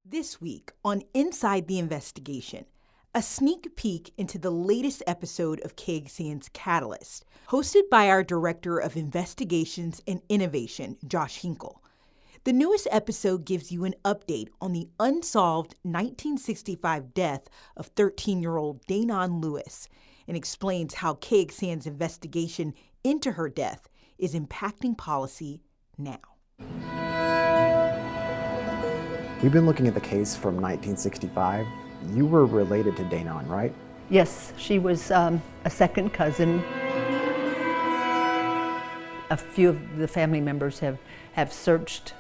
This week on Inside the Investigation, a sneak peek into the latest episode of KXAN's Catalyst, hosted by our Director of Investigations and Innovation, Josh Hinkle. The newest episode gives you an update on the unsolved 1965 death of 13-year-old Danon Lewis and explains how KXAN's investigation into her death is impacting policy now. We've been looking at the case from 1965. You were related to Danon, right? Yes, she was a second cousin. A few of the family members have searched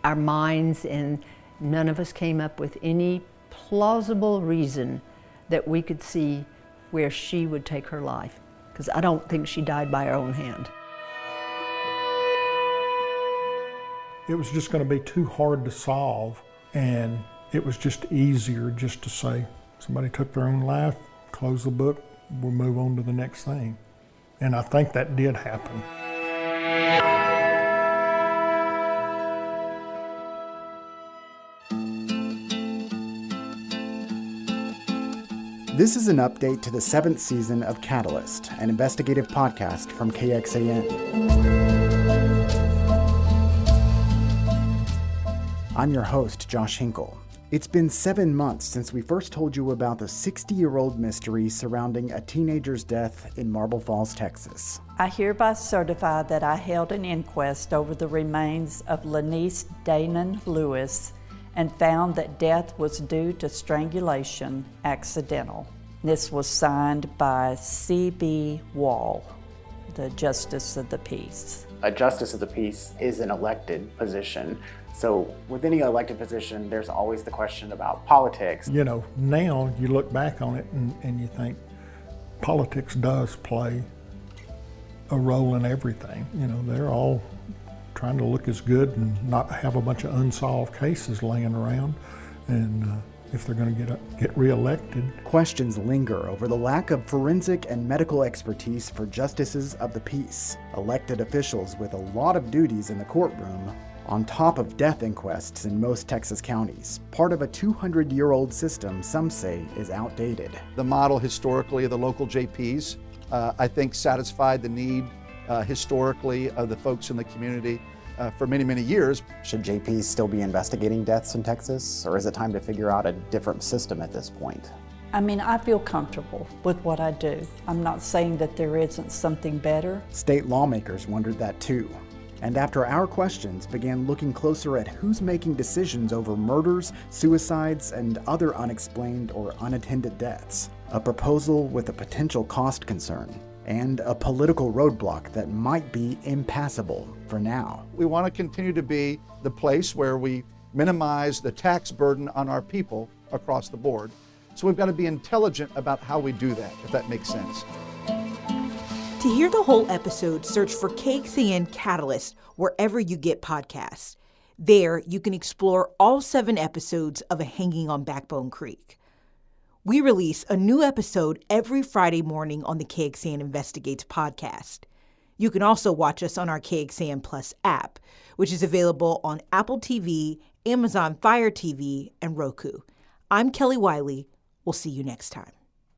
our minds, and none of us came up with any plausible reason that we could see where she would take her life, because I don't think she died by her own hand. It was just going to be too hard to solve, and it was just easier just to say, somebody took their own life, close the book, we'll move on to the next thing. And I think that did happen. This is an update to the 7th season of Catalyst, an investigative podcast from KXAN. I'm your host, Josh Hinkle. It's been 7 months since we first told you about the 60-year-old mystery surrounding a teenager's death in Marble Falls, Texas. I hereby certify that I held an inquest over the remains of Lanice Danon Lewis and found that death was due to strangulation, accidental. This was signed by C.B. Wall, the Justice of the Peace. A Justice of the Peace is an elected position. So with any elected position, there's always the question about politics. You know, now you look back on it and you think politics does play a role in everything. You know, they're all trying to look as good and not have a bunch of unsolved cases laying around. And if they're going to get reelected. Questions linger over the lack of forensic and medical expertise for justices of the peace, elected officials with a lot of duties in the courtroom, on top of death inquests in most Texas counties, part of a 200-year-old system some say is outdated. The model historically of the local JPs, I think, satisfied the need historically of the folks in the community for many, many years. Should JPs still be investigating deaths in Texas, or is it time to figure out a different system at this point? I mean, I feel comfortable with what I do. I'm not saying that there isn't something better. State lawmakers wondered that too. And after our questions began looking closer at who's making decisions over murders, suicides, and other unexplained or unattended deaths, a proposal with a potential cost concern, and a political roadblock that might be impassable for now. We want to continue to be the place where we minimize the tax burden on our people across the board. So we've got to be intelligent about how we do that, if that makes sense. To hear the whole episode, search for KXAN Catalyst wherever you get podcasts. There, you can explore all 7 episodes of A Hanging on Backbone Creek. We release a new episode every Friday morning on the KXAN Investigates podcast. You can also watch us on our KXAN Plus app, which is available on Apple TV, Amazon Fire TV, and Roku. I'm Kelly Wiley. We'll see you next time.